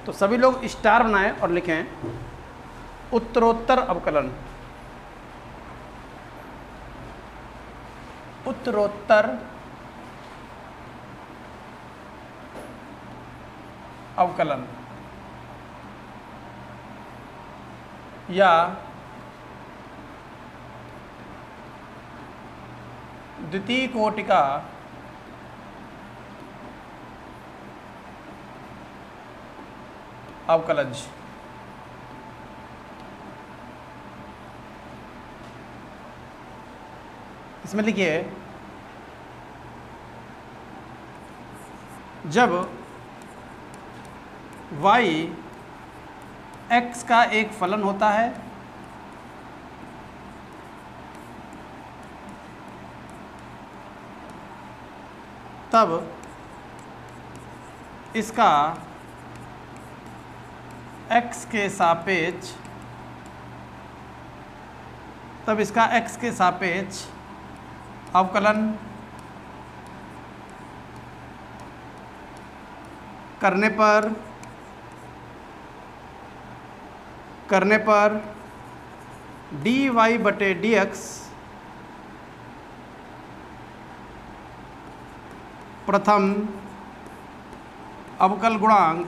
तो सभी लोग स्टार बनाएं और लिखें उत्तरोत्तर अवकलन। उत्तरोत्तर अवकलन या द्वितीय कोटि का अवकलज। इसमें लिखिए जब y x का एक फलन होता है तब इसका x के सापेक्ष अवकलन करने पर dy/dx प्रथम अवकल गुणांक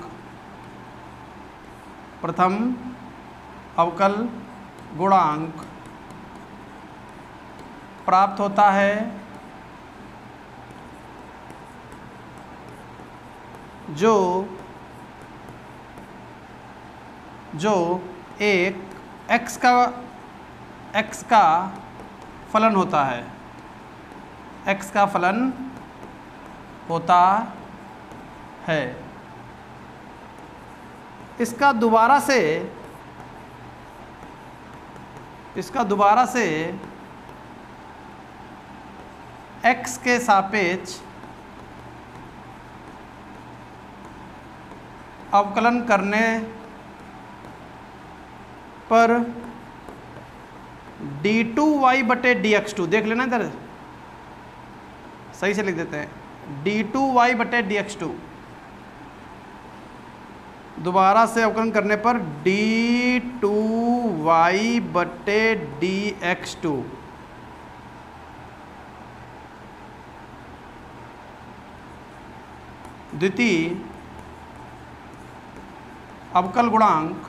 प्राप्त होता है, जो एक x का फलन होता है, x का फलन होता है। इसका दोबारा से x के सापेक्ष अवकलन करने पर d2y/dx2, देख लेना इधर सही से लिख देते हैं, d2y/dx2 दोबारा से अवकलन करने पर d2y/dx2 द्वितीय अवकल गुणांक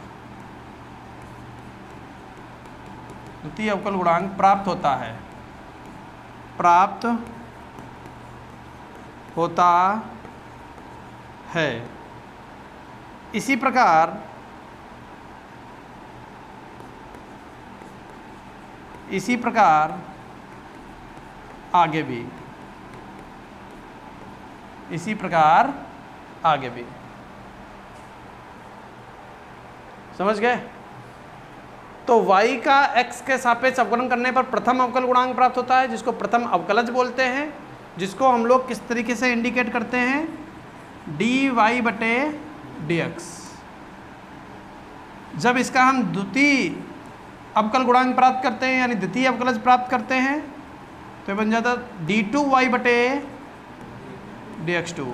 प्राप्त होता है। इसी प्रकार आगे भी। समझ गए? तो y का x के सापेक्ष अवकलन करने पर प्रथम अवकल गुणांक प्राप्त होता है, जिसको प्रथम अवकलज बोलते हैं, जिसको हम लोग किस तरीके से इंडिकेट करते हैं, dy/dx। जब इसका हम द्वितीय अवकल गुणांक प्राप्त करते हैं यानी द्वितीय अवकलज प्राप्त करते हैं तो बन जाता d2y/dx2।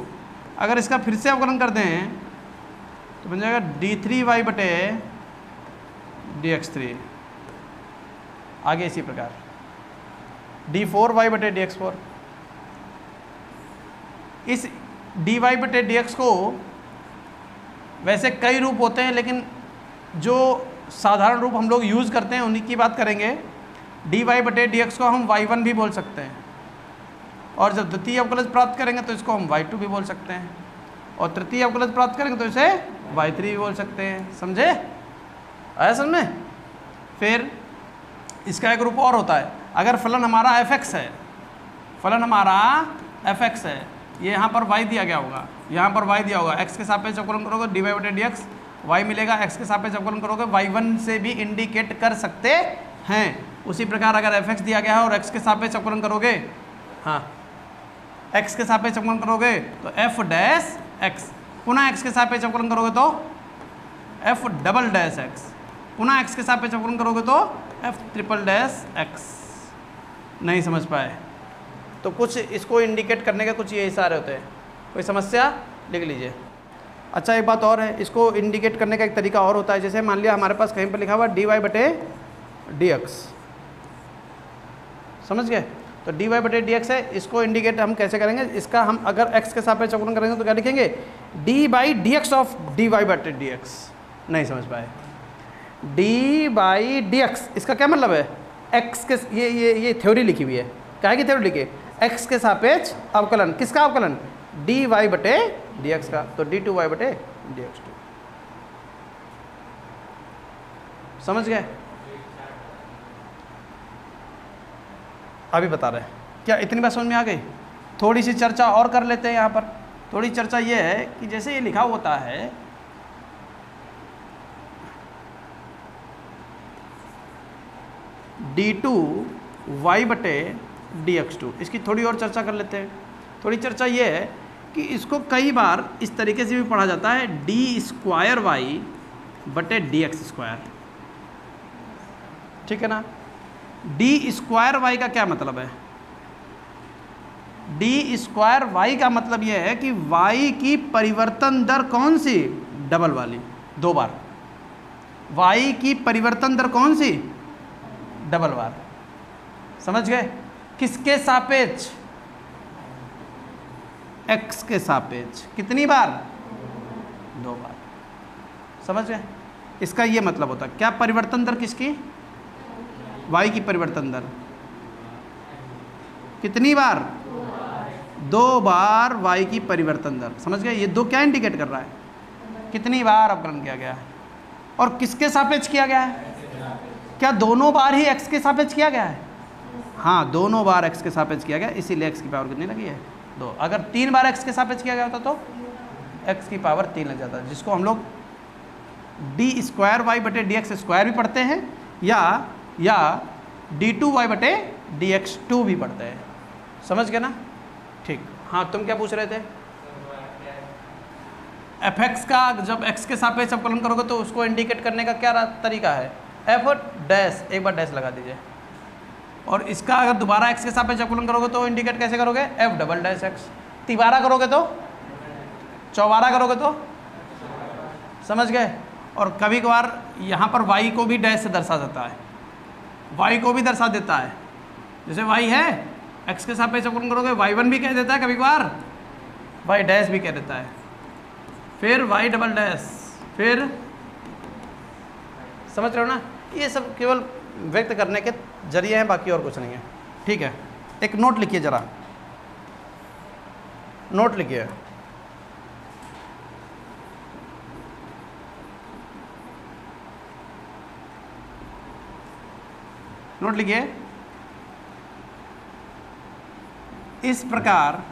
अगर इसका फिर से अवकलन कर दें तो बन जाएगा d3y/dx3। आगे इसी प्रकार d4y/dx4। इस dy/dx को वैसे कई रूप होते हैं, लेकिन जो साधारण रूप हम लोग यूज़ करते हैं उन्हीं की बात करेंगे। dy/dx को हम y1 भी बोल सकते हैं, और जब द्वितीय अवकलज प्राप्त करेंगे तो इसको हम y2 भी बोल सकते हैं, और तृतीय अवकलज प्राप्त करेंगे तो इसे y3 भी बोल सकते हैं। समझे? आया समझ में? फिर इसका एक रूप और होता है। अगर फलन हमारा fx है, ये यहाँ पर y दिया गया होगा, यहाँ पर y दिया होगा, x के सापेक्ष अवकलन करोगे dy/dx y मिलेगा, x के सापेक्ष अवकलन करोगे y1 से भी इंडिकेट कर सकते हैं। उसी प्रकार अगर fx दिया गया है और x के सापेक्ष अवकलन करोगे, हाँ x के सापेक्ष अवकलन करोगे तो f'(x), पुनः x के सापेक्ष अवकलन करोगे तो f'(x), पुनः x के सापेक्ष अवकलन करोगे तो f'(x). नहीं समझ पाए तो कुछ इसको इंडिकेट करने के कुछ ये इशारे होते हैं। कोई समस्या? लिख लीजिए। अच्छा एक बात और है, इसको इंडिकेट करने का एक तरीका और होता है। जैसे मान लिया हमारे पास कहीं पर लिखा हुआ dy/dx, समझ गए? तो dy/dx है, इसको इंडिकेट हम कैसे करेंगे? इसका हम अगर x के सापेक्ष अवकलन करेंगे तो क्या लिखेंगे? d/dx of dy/dx। नहीं समझ पाए? d/dx इसका क्या मतलब है? x के, ये थ्योरी लिखी हुई है। क्या की थ्योरी लिखी? x के सापेक्ष अवकलन। किसका अवकलन? dy/dx का। तो d2y/dx2, समझ गए? अभी बता रहे हैं। क्या इतनी बात समझ में आ गई? थोड़ी सी चर्चा और कर लेते हैं यहाँ पर। थोड़ी चर्चा ये है कि जैसे ये लिखा होता है d2y/dx2, इसकी थोड़ी और चर्चा कर लेते हैं। थोड़ी चर्चा ये है कि इसको कई बार इस तरीके से भी पढ़ा जाता है d2y/dx2, ठीक है ना? d2y का क्या मतलब है? d2y का मतलब यह है कि y की परिवर्तन दर कौन सी? डबल वाली, 2 बार। y की परिवर्तन दर कौन सी? डबल बार, समझ गए? किसके सापेक्ष? x के सापेक्ष। कितनी बार? 2 बार, समझ गए? इसका ये मतलब होता है। क्या परिवर्तन दर किसकी? y की परिवर्तन दर। कितनी बार? 2 बार y की परिवर्तन दर, समझ गए? ये 2 क्या इंडिकेट कर रहा है? कितनी बार अवकलन किया गया है और किसके सापेक्ष किया गया है? क्या दोनों बार ही x के सापेक्ष किया गया है? हाँ, दोनों बार x के सापेक्ष किया गया, इसीलिए x की पावर कितनी लगी है? 2। अगर 3 बार x के सापेक्ष किया गया होता तो x की पावर 3 लग जाता, जिसको हम लोग d2y/dx2 भी पढ़ते हैं या d2y/dx2 भी पढ़ते हैं, समझ गए ना? ठीक। हाँ, तुम क्या पूछ रहे थे? fx का जब x के सापेक्ष अवकलन करोगे तो उसको इंडिकेट करने का क्या तरीका है? f डैश, एक बार डैश लगा दीजिए। और इसका अगर दोबारा x के सापेक्ष अवकलन करोगे तो इंडिकेट कैसे करोगे? f"x। तिबारा करोगे तो? चौबारा करोगे तो? समझ गए? और कभी कभार यहाँ पर y को भी डैश से दर्शा जाता है, y को भी दर्शा देता है। जैसे y है, x के सापेक्ष अवकलन करोगे y1 भी कह देता है, कभी कभार y डैश भी कह देता है, फिर y", फिर समझ रहे हो ना? ये सब केवल व्यक्त करने के जरिए हैं, बाकी और कुछ नहीं है, ठीक है? एक नोट लिखिए, जरा नोट लिखिए। नोट लिखिए। इस प्रकार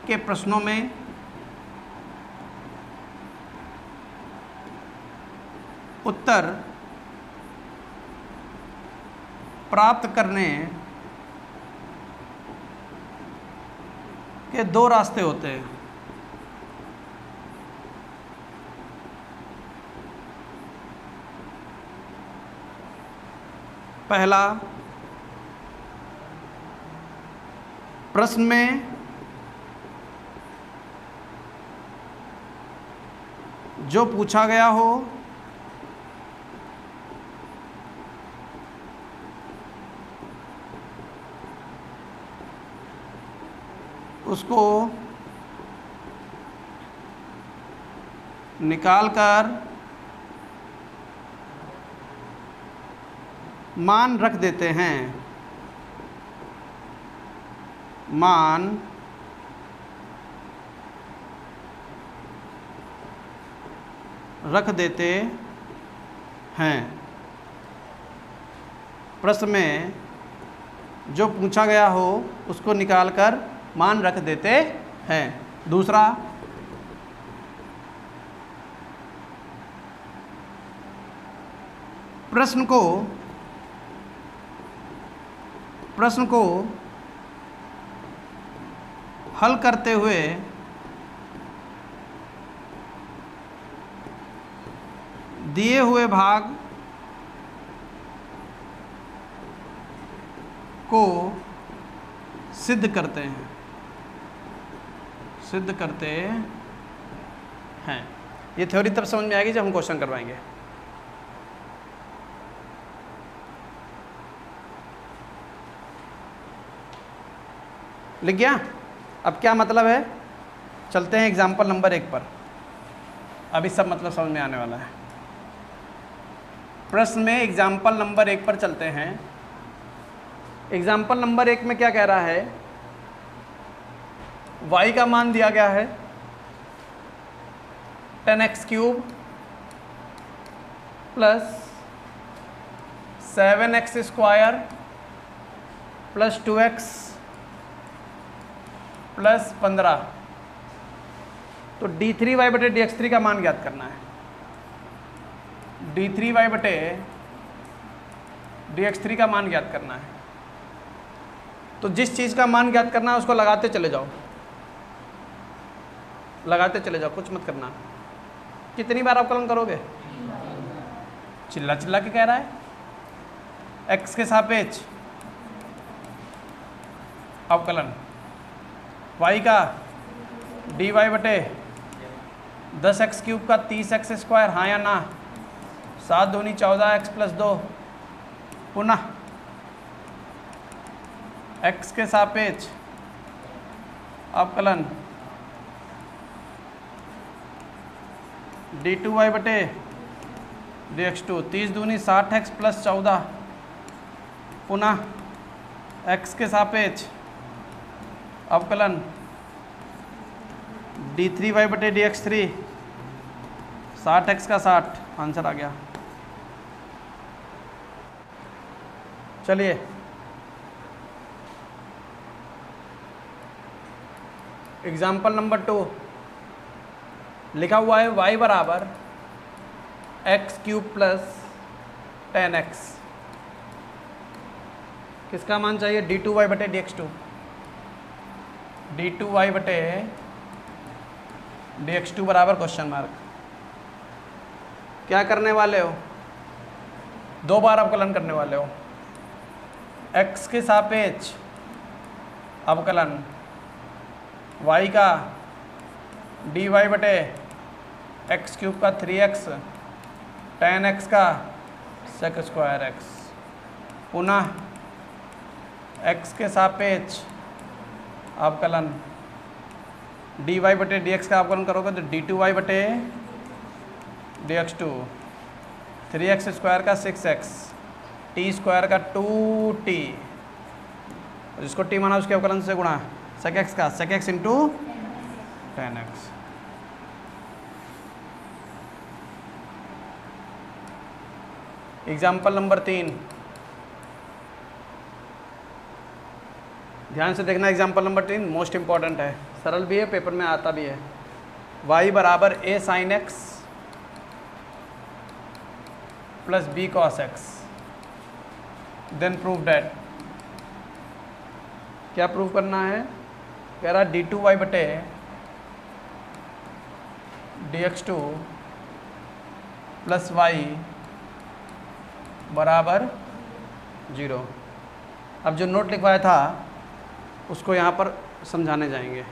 के प्रश्नों में उत्तर प्राप्त करने के 2 रास्ते होते हैं। पहला, प्रश्न में जो पूछा गया हो उसको निकालकर मान रख देते हैं, मान रख देते हैं। प्रश्न में जो पूछा गया हो उसको निकालकर मान रख देते हैं। दूसरा, प्रश्न को हल करते हुए दिए हुए भाग को सिद्ध करते हैं, सिद्ध करते हैं। ये थ्योरी तब समझ में आएगी जब हम क्वेश्चन करवाएंगे। लिख गया? अब क्या मतलब है, चलते हैं एग्जाम्पल नंबर 1 पर। अभी सब मतलब समझ में आने वाला है। प्रश्न में एग्जाम्पल नंबर 1 पर चलते हैं। एग्जाम्पल नंबर 1 में क्या कह रहा है, y का मान दिया गया है 10x³ plus 7x² plus 2x plus 15। तो d3y बटे dx3 का मान ज्ञात करना है। d3y बटे dx3 का मान ज्ञात करना है। तो जिस चीज़ का मान ज्ञात करना है उसको लगाते चले जाओ, लगाते चले जाओ, कुछ मत करना। कितनी बार अवकलन करोगे? चिल्ला चिल्ला के कह रहा है। x के सापेक्ष अवकलन, y का dy बटे 10x³ का 30x², हाँ या ना? 7 दूनी 14x प्लस 2। पुनः x के सापेक्ष अवकलन d2y बटे dx2, 30 दूनी 60x प्लस 14। पुनः x के सापेक्ष अवकलन d3y बटे dx3, 60x का 60। आंसर आ गया। चलिए एग्जाम्पल नंबर 2 लिखा हुआ है y बराबर x³ प्लस 10x। किसका मान चाहिए? d2y बटे dx2, d2y बटे dx2 बराबर क्वेश्चन मार्क। क्या करने वाले हो? 2 बार अवकलन करने वाले हो। x के सापेक्ष अवकलन y का dy बटे x³ का 3x, 10x का sec²x। पुनः x के सापेक्ष अवकलन dy बटे dx का अवकलन करोगे तो d2y बटे dx2, 3x² का 6x, t² का 2t, जिसको t माना उसके अवकलन से गुणा, sec x का sec x into 10x। Example number 3 ध्यान से देखना। एग्जाम्पल नंबर 3 मोस्ट इंपॉर्टेंट है, सरल भी है, पेपर में आता भी है। y बराबर a sin x plus b cos x, then prove that. क्या प्रूव करना है? कह रहा d2y बटे dx2 प्लस y बराबर 0। अब जो नोट लिखवाया था उसको यहाँ पर समझाने जाएंगे।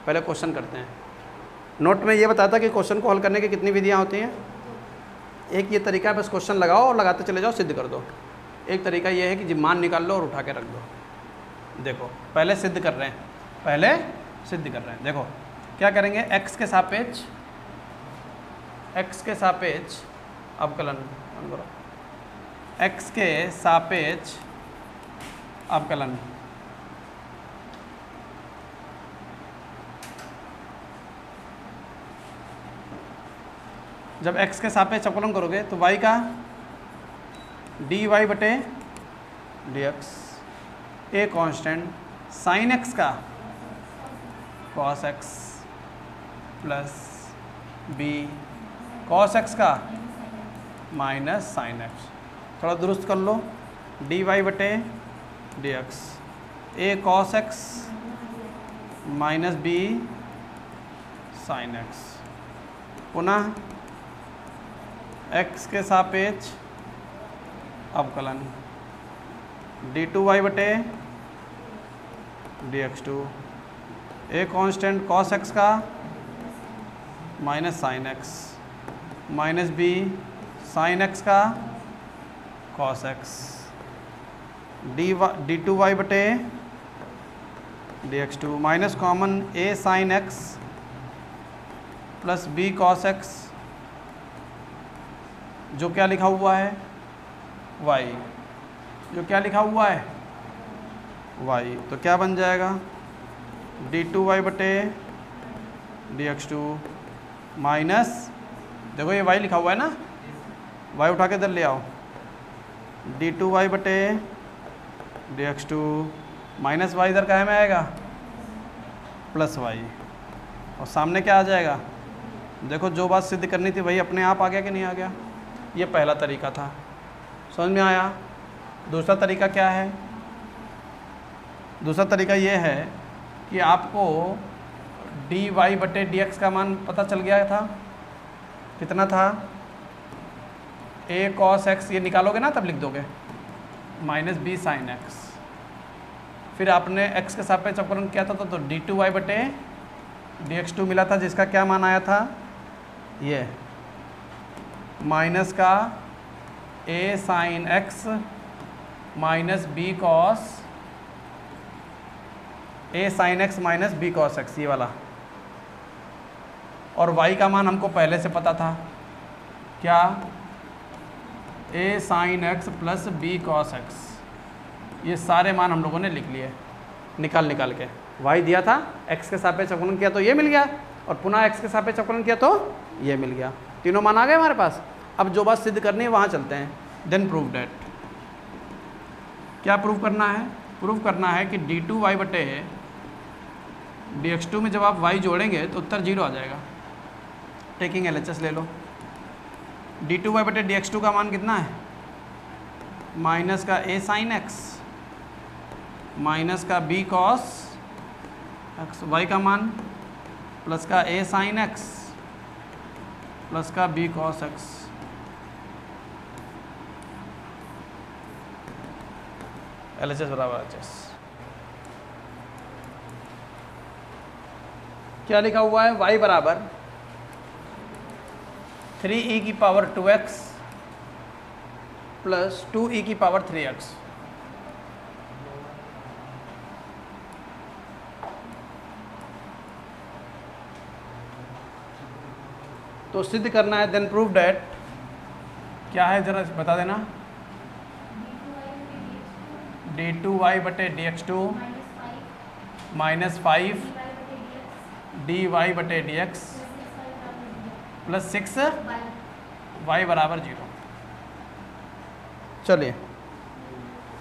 पहले क्वेश्चन करते हैं। नोट में ये बताता कि क्वेश्चन को हल करने की कितनी विधियाँ होती हैं। एक ये तरीका है, बस क्वेश्चन लगाओ और लगाते चले जाओ, सिद्ध कर दो। एक तरीका ये है कि मान निकाल लो और उठा के रख दो। देखो पहले सिद्ध कर रहे हैं, पहले सिद्ध कर रहे हैं। देखो क्या करेंगे, x के सापेक्ष अवकलन करो, x के सापेक्ष अवकलन जब x के सापेक्ष अवकलन करोगे तो y का dy बटे dx, a constant, sin x का cos x plus b cos x का माइनस sin x। थोड़ा दुरुस्त कर लो, dy बटे dx, a cos x minus b sin x। पुनः x के सापेक्ष अवकलन d2y बटे dx2, a constant cos x का minus sine x minus b sine x का cos x d two Y बटे D x two minus common a sine x plus B cos x जो क्या लिखा हुआ है y, जो क्या लिखा हुआ है y, तो क्या बन जाएगा डी टू वाई बटे डी एक्स टू माइनस, देखो ये y लिखा हुआ है ना, y उठा के इधर ले आओ, डी टू वाई बटे D x two minus Y इधर काहे में आएगा प्लस वाई, और सामने क्या आ जाएगा, देखो जो बात सिद्ध करनी थी वही अपने आप आ गया कि नहीं आ गया। ये पहला तरीका था, समझ में आया। दूसरा तरीका क्या है, दूसरा तरीका ये है कि आपको डी वाई बटे डी एक्स का मान पता चल गया था, कितना था ए कॉस एक्स, ये निकालोगे ना तब लिख दोगे, माइनस बी साइन एक्स, फिर आपने x के सापेक्ष अवकलन किया था तो डी टू वाई बटे डी एक्स टू मिला था, जिसका क्या मान आया था, ये माइनस का a sine x minus B cos a sine x minus B cos x, ये वाला। और y का मान हमको पहले से पता था, क्या a sine x plus B cos x, ये सारे मान हम लोगों ने लिख लिए निकाल के। y दिया था, x के सापेक्ष अवकलन किया तो ये मिल गया, और पुनः x के सापेक्ष अवकलन किया तो ये मिल गया, तीनों मान आ गए हमारे पास। अब जो बात सिद्ध करनी है वहाँ चलते हैं। देन प्रूव डेट, क्या प्रूव करना है, प्रूव करना है कि डी टू वाई बटे डी एक्स टू में जब आप y जोड़ेंगे तो उत्तर 0 आ जाएगा। टेकिंग LHS ले लो, डी टू वाई बटे डी एक्स टू का मान कितना है, माइनस का a साइन एक्स माइनस का b कॉस एक्स, y का मान प्लस का a साइन एक्स प्लस का b कॉस एक्स, LHS बराबर LHS। क्या लिखा हुआ है, y बराबर 3e की पावर 2x प्लस 2e की पावर 3x। तो सिद्ध करना है, देन प्रूव डेट, क्या है जरा बता देना, डी टू वाई बटे D x two minus 5 D Y बटे डी एक्स प्लस 6 वाई बराबर 0। चलिए,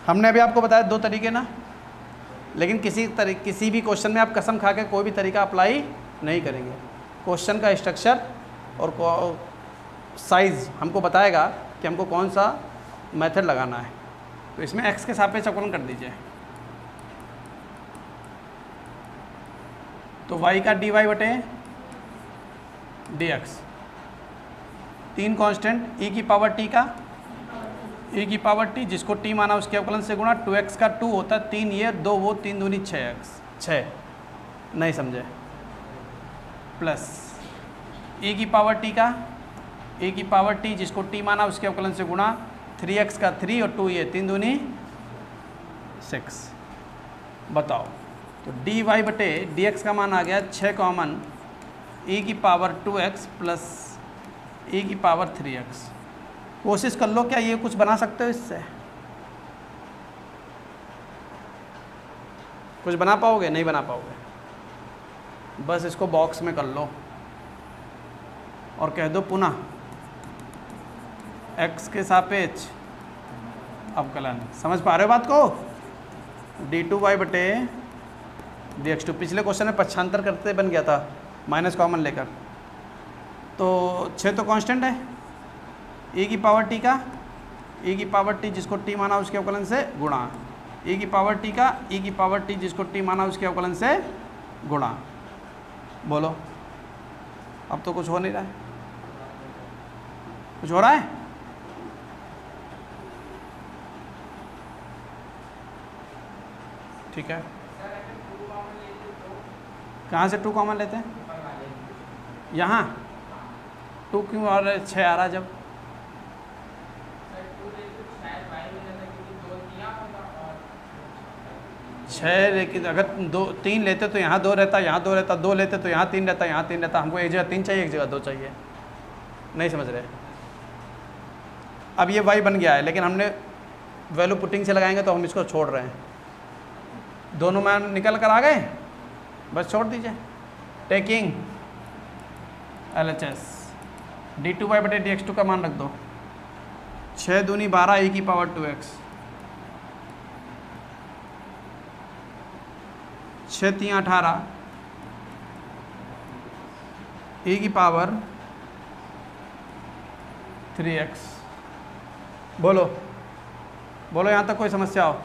हमने अभी आपको बताया दो तरीके ना, लेकिन किसी भी क्वेश्चन में आप कसम खा के कोई भी तरीका अप्लाई नहीं करेंगे। क्वेश्चन का स्ट्रक्चर और साइज़ हमको बताएगा कि हमको कौन सा मेथड लगाना है। तो इसमें x के सापेक्ष अवकलन कर दीजिए, तो y का डी वाई बटे डी एक्स, 3 कांस्टेंट e की पावर t का e की पावर t, जिसको t माना उसके अवकलन से गुणा, 2x का 2 होता है 3 ये 2 वो 3 दूनी 6x 6, नहीं समझे, प्लस e की पावर t का e की पावर t, जिसको t माना उसके अवकलन से गुणा, 3x का 3 और 2 ये 3 दूनी 6। बताओ, तो डी वाई बटे डी एक्स का मान आ गया 6 कॉमन e की पावर 2x प्लस e की पावर 3x। कोशिश कर लो, क्या ये कुछ बना सकते हो इससे, कुछ बना पाओगे, नहीं बना पाओगे। बस इसको बॉक्स में कर लो और कह दो पुनः x के सापेक्ष अवकलन। समझ पा रहे हो बात को, डी टू वाई बटे डी एक्स टू, पिछले क्वेश्चन में पक्षांतर करते बन गया था माइनस कॉमन लेकर, तो 6 तो कांस्टेंट है, e की पावर t का e की पावर t, जिसको t माना उसके अवकलन से गुणा, e की पावर t का e की पावर t, जिसको t माना उसके अवकलन से गुणा। बोलो, अब तो कुछ हो नहीं रहा है, कुछ हो रहा है, ठीक है। कहाँ से 2 कॉमन लेते हैं? यहाँ 2 क्यों और 6 आ रहा जब? छः, लेकिन अगर 3 लेते तो यहाँ 2 रहता, यहाँ 2 रहता, 2 लेते तो यहाँ 3 रहता, यहाँ 3 रहता। हमको एक जगह 3 चाहिए, एक जगह 2 चाहिए। नहीं समझ रहे? अब ये y बन गया है, लेकिन हमने वैल्यू पुटिंग से लगाएंगे तो हम इसको छोड़ रहे हैं। दोनों मान निकल कर आ गए, बस छोड़ दीजिए। टेकिंग LHS d2y/dx2 का मान रख दो। 6 दूनी 12 e की पावर 2x, 6 3 18 e की पावर 3x। बोलो बोलो, यहाँ तक कोई समस्या हो?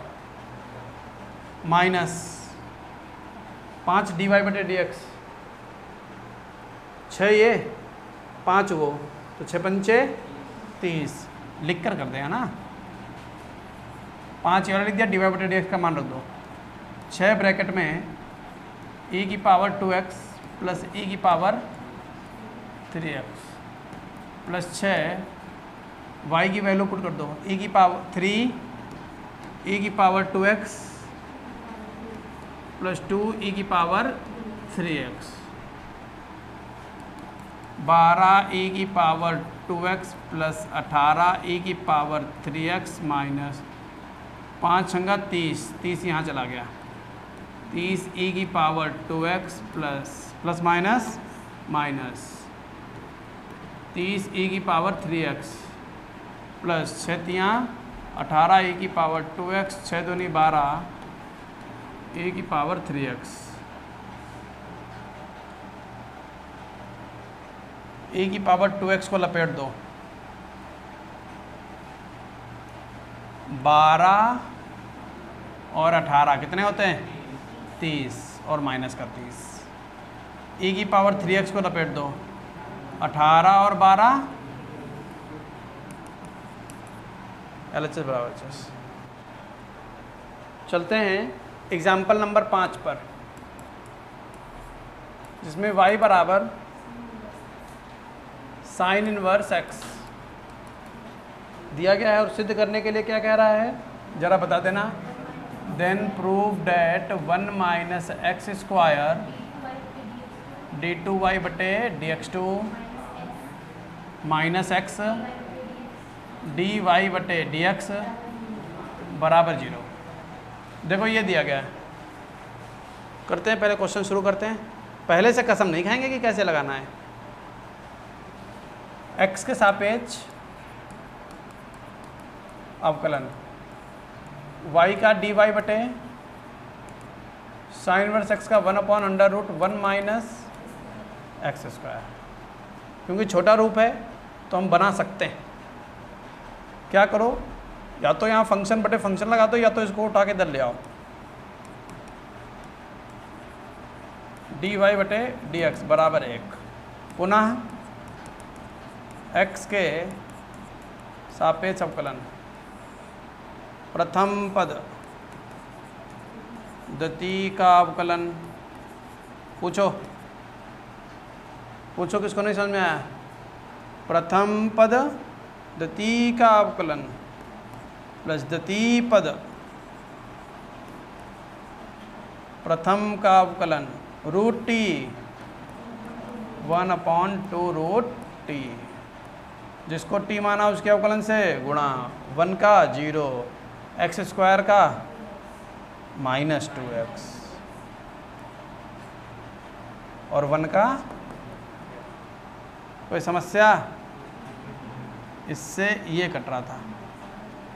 माइनस 5 dy/dx, 6 ये 5 वो, तो 6 पंचे 30 लिख कर दें, है ना। 5 ये लिख दिया, dy/dx का मान रख दो। 6 ब्रैकेट में e की पावर 2x प्लस e की पावर 3x प्लस 6 y की वैल्यू पुट कर दो। e की पावर 3 e की पावर 2x प्लस 2 e की पावर 3x, 12 e की पावर 2x प्लस 18 e की पावर 3x माइनस 5 छंगा 30, 30 यहाँ चला गया, 30 e की power 2x plus minus minus 30 e की पावर 3x प्लस 6 18 e की पावर 2x, 6 दूनी 12 e की पावर 3x, e की पावर 2x को लपेट दो। 12 और 18 कितने होते हैं? 30 और माइनस का 30। e की पावर 3x को लपेट दो। 18 और 12 LHS बराबर LHS। चलते हैं एग्जाम्पल नंबर 5 पर, जिसमें y बराबर साइन इनवर्स x दिया गया है और सिद्ध करने के लिए क्या कह रहा है ज़रा बता देना। Then prove that 1 minus X square d2y/dx2 minus X dy/dx बराबर 0। देखो ये दिया गया है, करते हैं पहले क्वेश्चन शुरू करते हैं। पहले से कसम नहीं खाएंगे कि कैसे लगाना है। x के सापेक्ष अवकलन, y का dy/, साइन इनवर्स x का 1/√1 माइनस एक्स स्क्वायर। क्योंकि छोटा रूप है तो हम बना सकते हैं। क्या करो, या तो यहाँ फंक्शन बटे फंक्शन लगा दो, या तो इसको उठा के इधर ले आओ। dy/dx बराबर 1, पुनः x के सापेक्ष अवकलन, प्रथम पद द्वितीय का अवकलन। पूछो पूछो किसको नहीं समझ में आया? प्रथम पद द्वितीय का अवकलन प्लस द्वितीय पद प्रथम का अवकलन √t 1/2√t, जिसको t माना उसके अवकलन से गुणा 1 का 0, एक्स स्क्वायर का -2x और 1 का। कोई समस्या? इससे ये कट रहा था,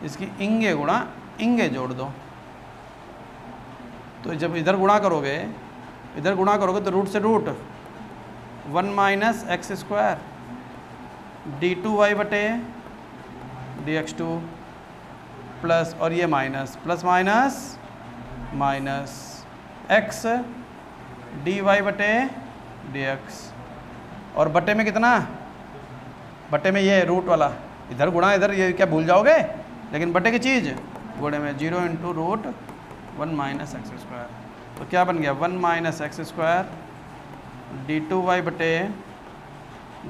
इसकी इंगे गुणा इंगे जोड़ दो। तो जब इधर गुणा करोगे तो रूट से root 1 minus X square d2y/dx2 plus, और ये minus plus minus minus X dy/dx, और बटे में कितना? बटे में ये रूट वाला, इधर गुणा इधर, ये क्या भूल जाओगे? लेकिन बटे की चीज़ गुणे में 0 × √1 माइनस एक्स स्क्वायर। तो क्या बन गया? 1 माइनस एक्स स्क्वायर d2y बटे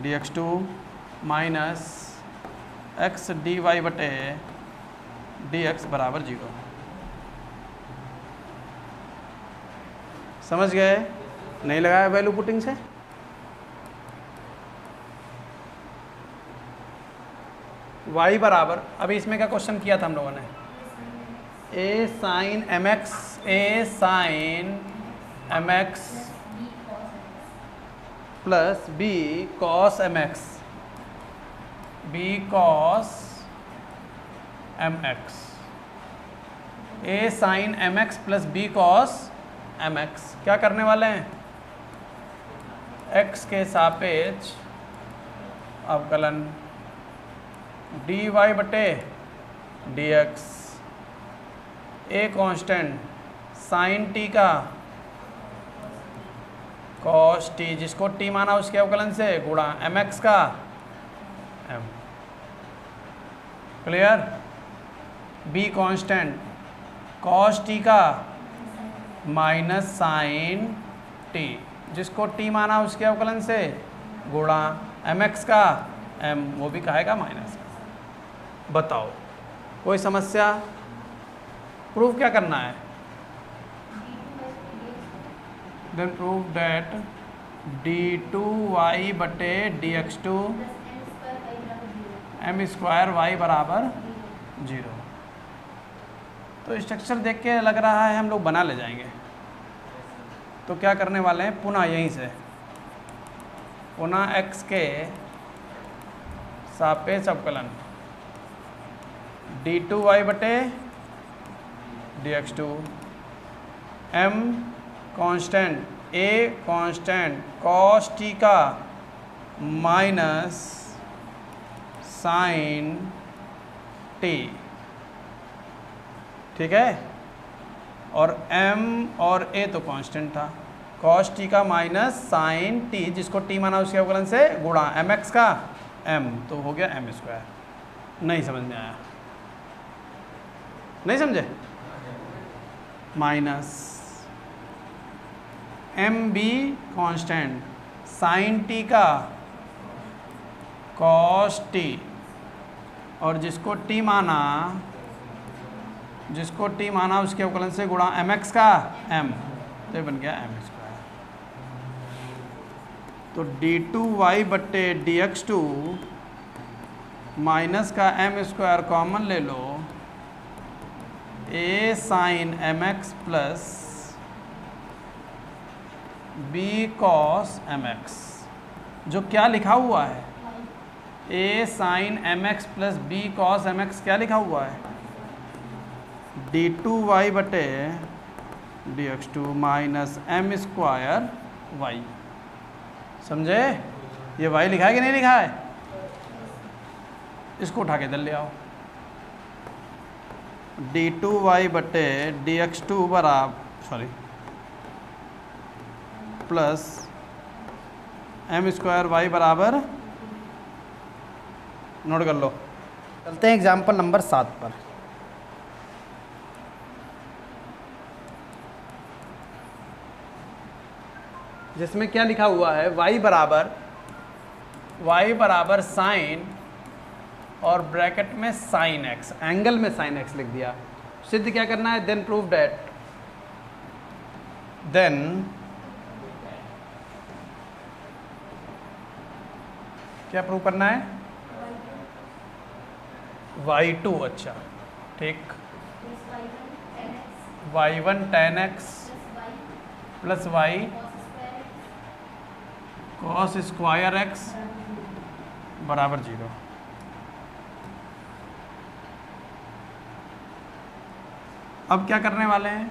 dx2 माइनस x dy बटे dx बराबर 0। समझ गए? नहीं लगाया वैल्यू पुटिंग से? y बराबर, अभी इसमें क्या क्वेश्चन किया था हम लोगों ने? a sine mx plus b cos mx, a sine mx plus b cos mx। क्या करने वाले हैं? x के सापेक्ष अवकलन dy बटे dx, a constant sine t का cos t, जिसको t माना उसके अवकलन से, गुणा mx का m। Clear? b constant cos t का माइनस साइन t, जिसको t माना उसके अवकलन से, गुणा mx का m, वो भी कहेगा माइनस का। बताओ कोई समस्या? प्रूफ क्या करना है? देन प्रूव दैट d2y बटे dx2 m स्क्वायर y बराबर 0। तो स्ट्रक्चर देख के लग रहा है हम लोग बना ले जाएंगे। तो क्या करने वाले हैं? पुनः यहीं से पुनः x के सापेक्ष अवकलन d2y बटे dx2, m constant, a constant cos t का माइनस साइन t, ठीक है? और m और a तो कांस्टेंट था, cos t का माइनस साइन t, जिसको t माना उसके अवकलन से, गुणा mx का m, तो हो गया m स्क्वायर। नहीं समझ में आया? नहीं समझे? Minus M B constant sine T का कॉस टी, और जिसको टी माना उसके अवकलन से, गुणा एम एक्स का एम, तो ये बन गया एम स्क्वायर। तो डी टू वाई बट्टे डी एक्स टू माइनस का एम स्क्वायर कॉमन ले लो, A sine M X plus B cos M X, जो क्या लिखा हुआ है? A sine M X plus B cos M X क्या लिखा हुआ है? डी टू वाई बटे D x two minus M square Y. समझे? ये वाई लिखा है कि नहीं लिखा है? इसको उठा के इधर ले आओ। डी टू वाई बटे डी एक्स टू बराबर प्लस एम स्क्वायर वाई बराबर, नोट कर लो। चलते हैं एग्जाम्पल नंबर 7 पर। जिसमें क्या लिखा हुआ है? y बराबर साइन और ब्रैकेट में साइन x, एंगल में साइन x लिख दिया। सिद्ध क्या करना है? देन प्रूव दैट, देन क्या प्रूव करना है? y2, अच्छा ठीक, y1 tan x plus y cos square x बराबर 0। अब क्या करने वाले हैं?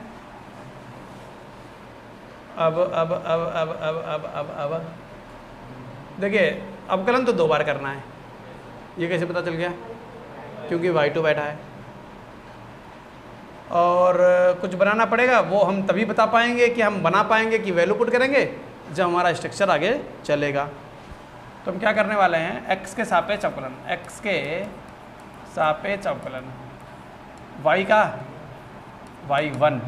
अब देखिए, अवकलन तो 2 बार करना है। ये कैसे पता चल गया? क्योंकि y2 बैठा है, और कुछ बनाना पड़ेगा, वो हम तभी बता पाएंगे कि हम बना पाएंगे कि वैल्यू पुट करेंगे जब हमारा स्ट्रक्चर आगे चलेगा। तो हम क्या करने वाले हैं? x के सापेक्ष अवकलन, x के सापेक्ष अवकलन y का y1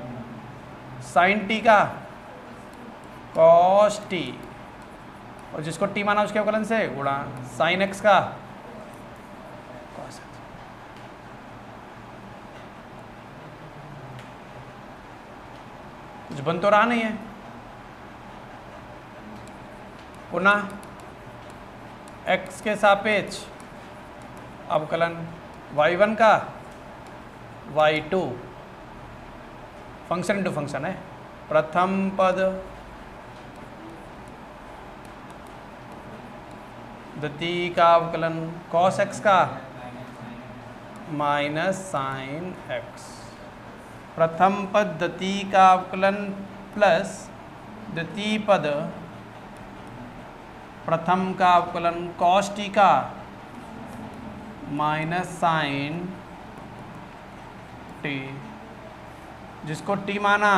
साइन t का cos t और जिसको टी माना उसके अवकलन से गुणा साइन एक्स का कॉस एक्स। कुछ बन तो रहा नहीं है। पुनः x के सापेक्ष अवकलन y1 का y2, फंक्शन इंटू फंक्शन है। प्रथम पद द्वितीय का अवकलन cos x का माइनस साइन x। प्रथम पद द्वितीय का अवकलन प्लस द्वितीय पद प्रथम का अवकलन cos t का माइनस साइन t। जिसको t माना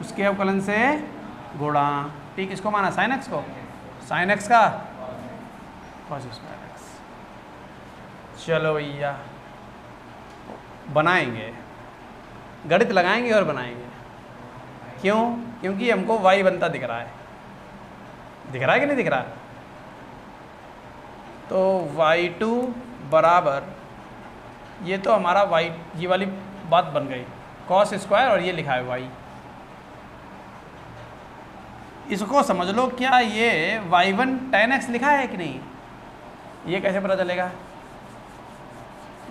उसके अवकलन से गुणा t किसको माना साइन x को, साइन x का cos स्क्वायर x। चलो भैया बनाएंगे, गणित लगाएंगे और बनाएंगे। क्यों? क्योंकि हमको y बनता दिख रहा है। दिख रहा है कि नहीं दिख रहा? तो y2 बराबर, ये तो हमारा y, ये वाली बात बन गई cos स्क्वायर, और ये लिखा है y। इसको समझ लो, क्या ये y1 tan x लिखा है कि नहीं? ये कैसे पता चलेगा?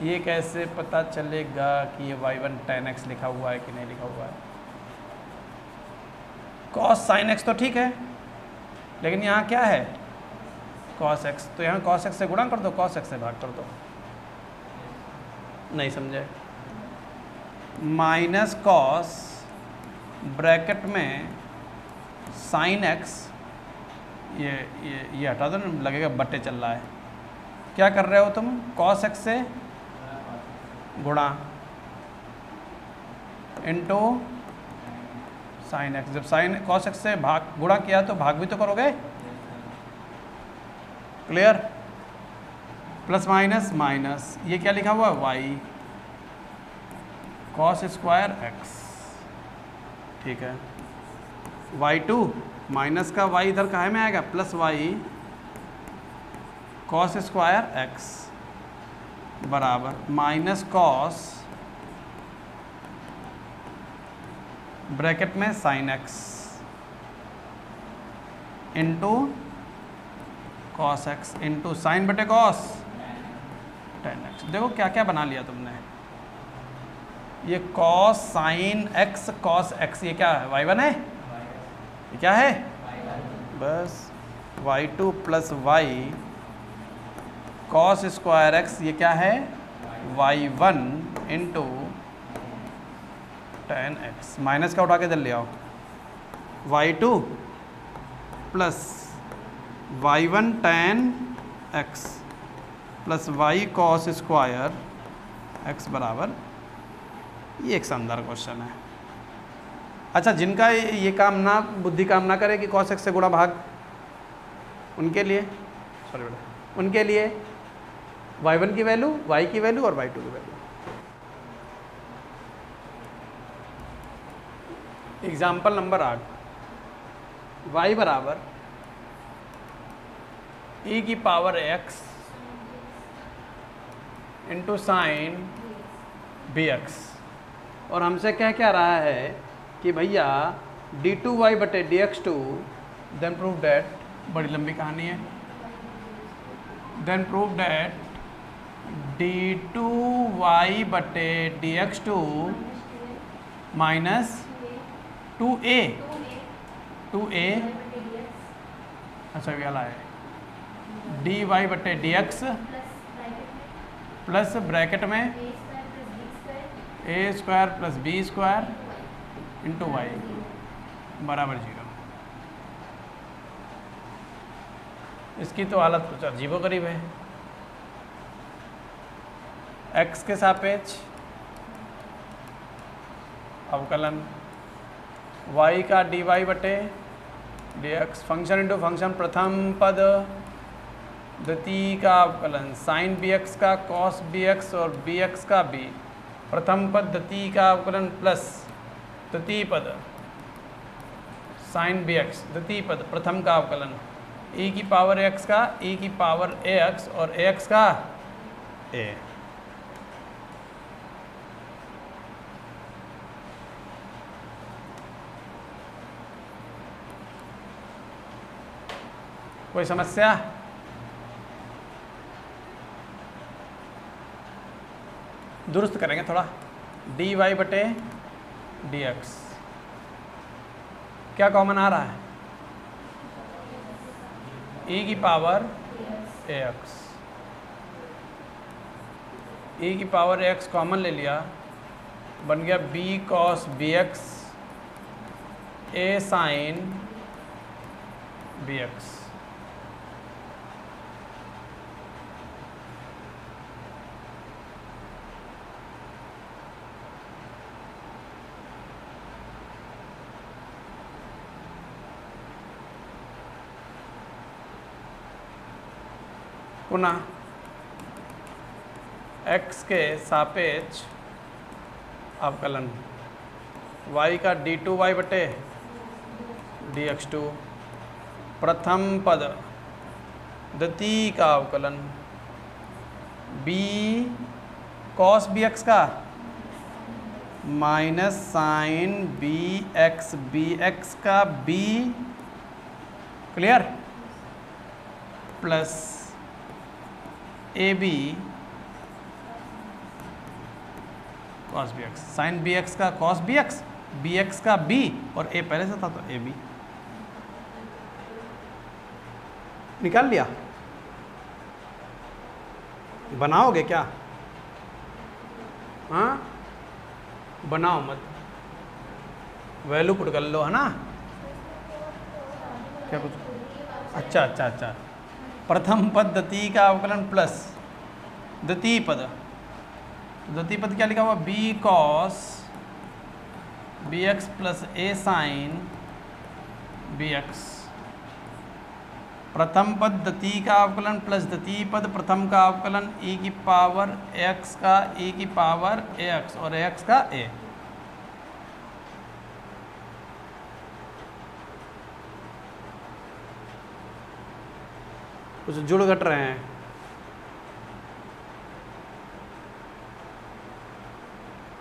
ये कैसे पता चलेगा कि ये y1 tan x लिखा हुआ है कि नहीं लिखा हुआ है? cos sin x तो ठीक है, लेकिन यहाँ क्या है cos x, तो यहाँ cos x से गुणा कर दो, cos x से भाग कर दो। नहीं समझे? माइनस cos ब्रैकेट में sin x, ये हटा दो ना, लगेगा बट्टे चल रहा है। क्या कर रहे हो तुम? cos x से गुणा इनटू साइन एक्स। जब साइन cos x से भाग गुणा किया तो भाग भी तो करोगे। क्लियर? प्लस माइनस माइनस, ये क्या लिखा हुआ है y cos स्क्वायर x। ठीक है, y2 माइनस का y इधर काहे में आएगा, plus y cos square x बराबर माइनस cos ब्रैकेट में sine x into cos x into sine बटे cos tan x। देखो क्या क्या बना लिया तुमने। ये cos sine x cos x, ये क्या है y1 है, ये क्या है बस y2 plus y cos square x, ये क्या है y1 into tan x। Minus का उठा के इधर ले आओ, y2 plus y1 tan x plus y cos square x बराबर, ये एक शानदार क्वेश्चन है। अच्छा, जिनका ये काम ना, बुद्धि काम ना करे कि cos x से गुणा भाग, उनके लिए सॉरी बेटा, उनके लिए y1 की वैल्यू, y की वैल्यू और y2 की वैल्यू। एग्जाम्पल नंबर 8, y बराबर e की power x into sign bx, और हमसे कह क्या रहा है कि भैया d2y बटे dx2, देन प्रूव डैट, बड़ी लंबी कहानी है, देन प्रूव डैट d2y बटे dx2 माइनस 2a अच्छा ये वाला है dy बटे dx प्लस ब्रैकेट में a square plus b square into y बराबर 0। इसकी तो हालत कुछ अजीबोगरीब है। x के सापेक्ष अवकलन y का dy बटे dx, फंक्शन इंटू फंक्शन, प्रथम पद द्वितीय का अवकलन साइन bx का cos bx और bx का b, प्रथम पद द्वितीय का अवकलन प्लस द्वितीय पद साइन बी एक्स द्वितीय पद प्रथम का अवकलन e की पावर x का e की पावर ax और ax का a। कोई समस्या? दुरुस्त करेंगे थोड़ा। dy बटे dx क्या कॉमन आ रहा है? e की पावर ax, e की पावर x कॉमन ले लिया, बन गया b cos bx a sin bx। पुनः x के सापेक्ष अवकलन y का d2y बटे dx2 प्रथम पद द्वितीय का अवकलन b cos bx का माइनस साइन bx का b clear plus AB cos bx साइन bx का cos bx का b और a पहले से था तो AB निकाल लिया। बनाओगे क्या? हाँ बनाओ मत, वैल्यू पुट कर लो, है ना? क्या कुछ? अच्छा प्रथम पद द्वितीय का अवकलन प्लस द्वितीय पद, द्वितीय पद क्या लिखा हुआ? b cos bx plus a sin bx प्रथम पद द्वितीय का अवकलन प्लस द्वितीय पद प्रथम का अवकलन e की पावर x का e की पावर ax और ax का a। कुछ जुड़ घट रहे हैं।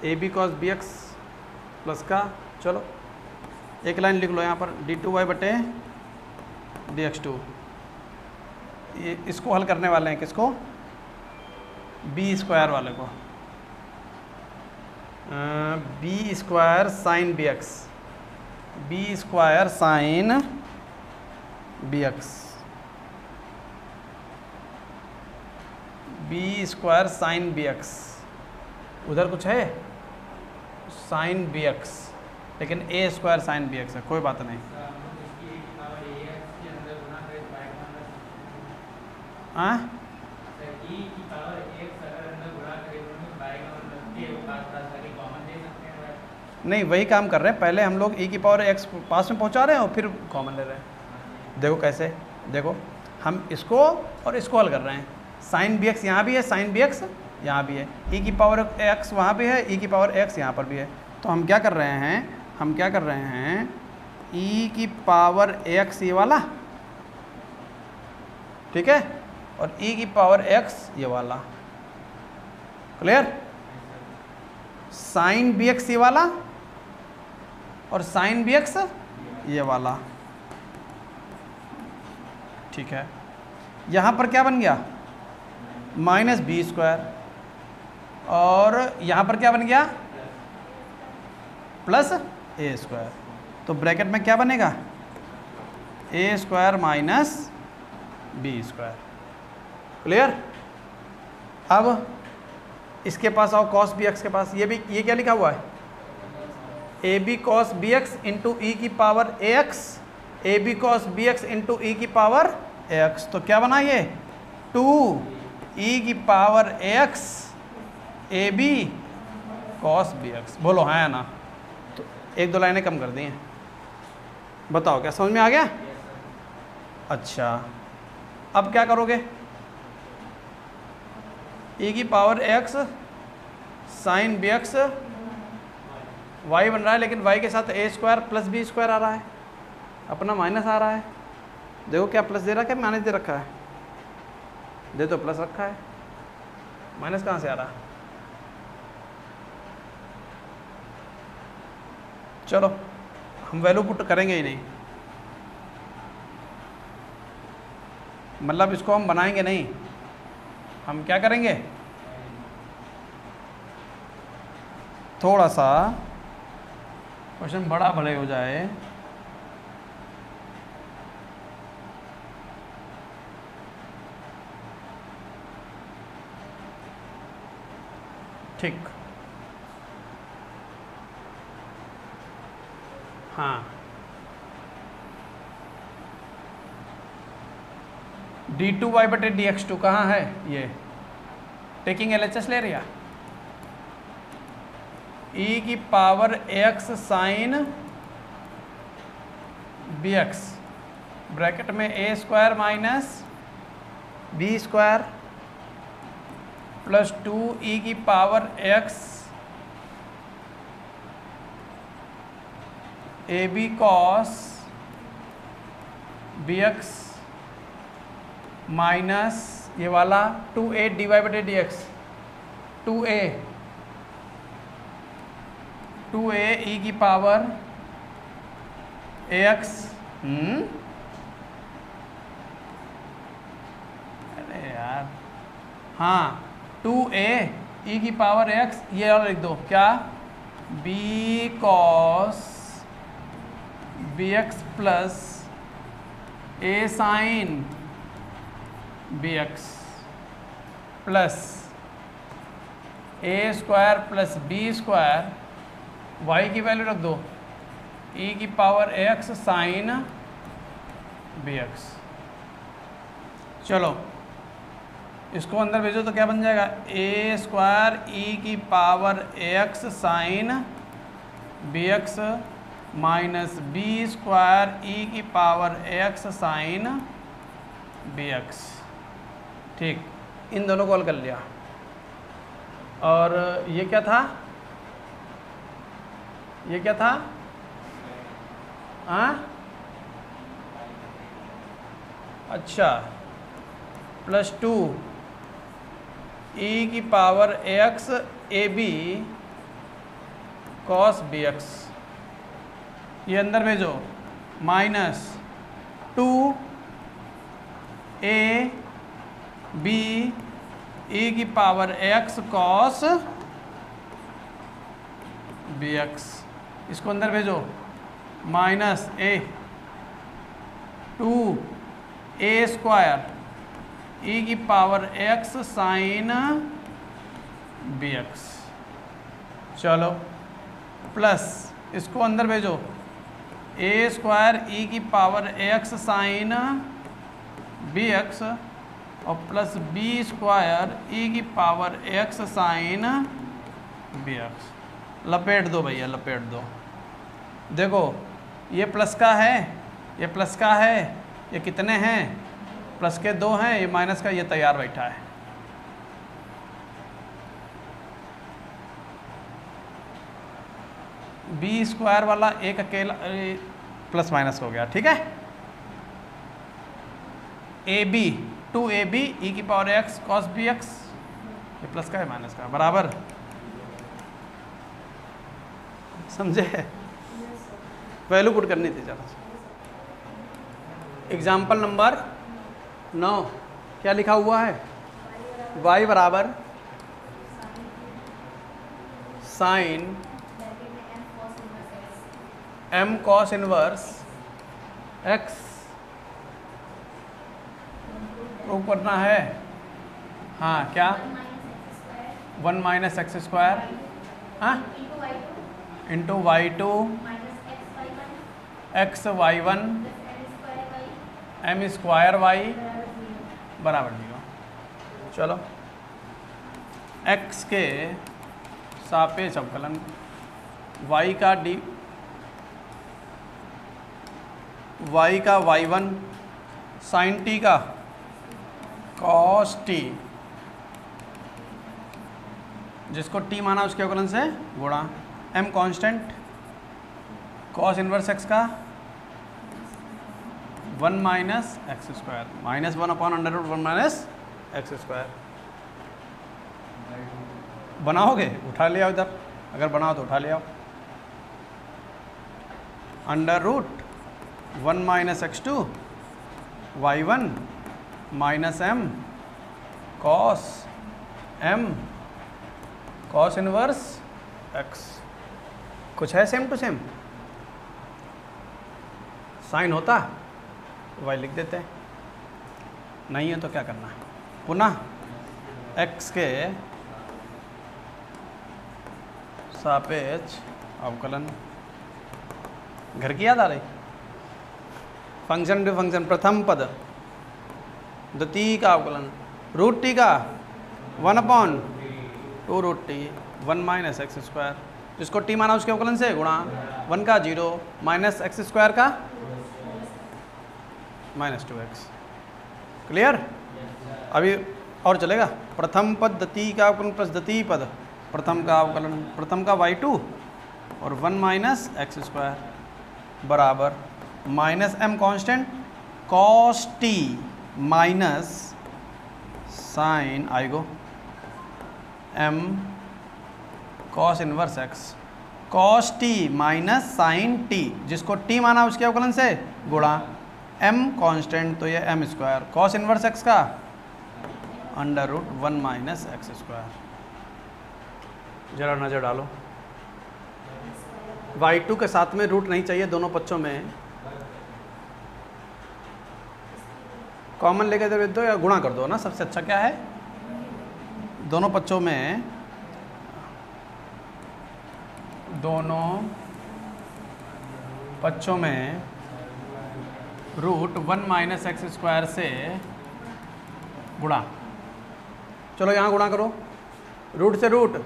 AB cos bx प्लस का, चलो एक लाइन लिख लो यहाँ पर d2y बटे dx2। ये इसको हल करने वाले हैं, किसको? b स्क्वायर वाले को। b square sine bx, b square sine bx, b square sine bx। उधर कुछ है साइन bx, लेकिन a स्क्वायर साइन bx है, कोई बात नहीं। हाँ नहीं, वही काम कर रहे हैं। पहले हम लोग e की पावर x पास में पहुंचा रहे हैं और फिर कॉमन ले रहे हैं। देखो कैसे, देखो हम इसको और इसको हल कर रहे हैं। साइन bx यहाँ भी है, साइन bx यहाँ भी है, e की पावर x वहाँ भी है, e की पावर x यहाँ पर भी है। तो हम क्या कर रहे हैं, हम क्या कर रहे हैं, e की पावर x ये वाला, ठीक है, और e की पावर x ये वाला, क्लियर? साइन bx ये वाला और साइन bx ये वाला, ठीक है। यहाँ पर क्या बन गया? माइनस बी स्क्वायर, और यहाँ पर क्या बन गया? Plus A square. तो ब्रैकेट में क्या बनेगा? A square minus B square, clear? अब इसके पास आओ, कॉस बी एक्स के पास। ये क्या लिखा हुआ है? A B cos B X into E की power A X, A B cos B X into E की पावर ए एक्स। तो क्या बना ये? 2 ई की power A X A B cos B X. बोलो हाँ या ना? तो एक दो लाइनें कम कर दी हैं। बताओ क्या समझ में आ गया? अच्छा, अब क्या करोगे? ई की power X sine B X Y बन रहा है, लेकिन वाई के साथ A square plus B square आ रहा है, अपना माइनस आ रहा है। देखो क्या प्लस दे रहा है, क्या माइनस दे रखा है? दे तो प्लस रखा है, माइनस कहाँ से आ रहा? चलो हम वैल्यू पुट करेंगे ही नहीं, मतलब इसको हम बनाएंगे नहीं, हम क्या करेंगे, थोड़ा सा क्वेश्चन बड़ा भले हो जाए, ठीक। हाँ, d2y/dx2 कहाँ है? ये टेकिंग LHS ले रिया, e की power x sine bx bracket में a square minus b square plus 2e की power x ab cos bx minus ये वाला 2a dy/dx 2a e की पावर ax अरे यार, हाँ 2a e की पावर x, ये और लिख दो क्या, b cos bx plus a sine bx plus a square plus b square, y की वैल्यू रख दो e की पावर x साइन bx। चलो इसको अंदर भेजो तो क्या बन जाएगा, a स्क्वायर e की power x sine bx minus b square e की पावर x साइन bx। ठीक, इन दोनों को हल कर लिया। और ये क्या था, ये क्या था, हाँ अच्छा, प्लस 2 e की power x ab cos bx, ये अंदर भेजो, माइनस 2 a b e की पावर x cos bx, इसको अंदर भेजो, minus a 2 a square e की पावर x साइन bx। चलो प्लस इसको अंदर भेजो, a स्क्वायर e की पावर x साइन bx और प्लस b स्क्वायर e की पावर x साइन bx। लपेट दो भैया, लपेट दो। देखो ये प्लस का है, ये प्लस का है, ये कितने हैं, प्लस के 2 हैं, ये माइनस का ये तैयार बैठा है। बी स्क्वायर वाला एक अकेला प्लस माइनस हो गया, ठीक है। ए बी 2ab e की पावर x cos bx, ये प्लस का है माइनस का, बराबर, समझे? वैल्यू पुट करनी थी ज़्यादा। एग्जाम्पल नंबर 9 क्या लिखा हुआ है, y बराबर sine m cos inverse x prove करना है। हाँ क्या, 1 माइनस एक्स स्क्वायर हाँ into y2 x y1 m स्क्वायर y बराबर 0। चलो x के सापेक्ष अवकलन y का y1 साइन t का cos t, जिसको t माना उसके अवकलन से गुणा, m constant, cos inverse x का one minus X square, minus one upon under root one minus X square. बनाओगे? उठा ले आओ इधर, अगर बनाओ तो उठा ले आओ। Under root one minus X two Y one minus M cos M cos inverse X. कुछ है सेम टू सेम? साइन होता वाई लिख देते हैं, नहीं है तो क्या करना है? पुनः x के सापेक्ष अवकलन। घर की याद आ रही? फंक्शन टू फंक्शन, प्रथम पद द्वितीय का अवकलन, रूट टी का one upon two root T one minus X square, जिसको टी माना उसके अवकलन से गुणा वन का जीरो माइनस एक्स स्क्वायर का माइनस टू एक्स। क्लियर? अभी और चलेगा। प्रथम पद द्वितीय का अवकलन प्लस द्वितीय पद प्रथम का अवकलन, प्रथम का वाई टू और वन माइनस एक्स स्क्वायर बराबर minus M constant cos T minus sine आएगो M cos inverse X, cos T minus sine T, जिसको टी माना उसके अवकलन से गुणा एम कांस्टेंट, तो ये M square cos inverse X का under root one minus X square. जरा नज़र डालो, y2 के साथ में रूट नहीं चाहिए, दोनों पक्षों में कॉमन लेके दे दो या गुणा कर दो ना, सबसे अच्छा क्या है? दोनों पक्षों में, दोनों पक्षों में root one minus X square से गुणा। चलो यहाँ गुणा करो, रूट से रूट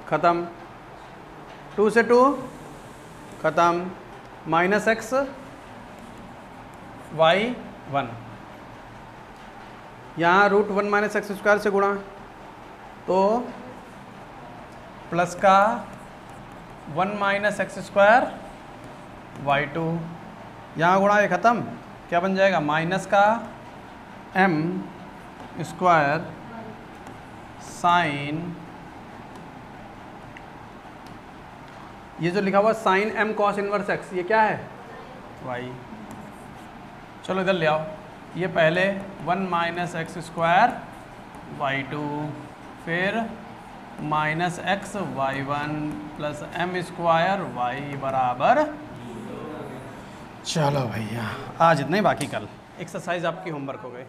ख़त्म, टू से टू ख़त्म, माइनस एक्स वाई वन, यहाँ root one minus X square से गुणा तो प्लस का one minus X square Y two, यहाँ गुणा ये ख़त्म, क्या बन जाएगा? माइनस का एम स्क्वायर साइन, ये जो लिखा हुआ sine m cos inverse x, ये क्या है? वाई। चलो इधर ले आओ, ये पहले one minus X square Y two, फिर minus X Y one plus M square Y बराबर। चलो भैया आज इतना ही, बाकी कल एक्सरसाइज आपकी होमवर्क हो गई।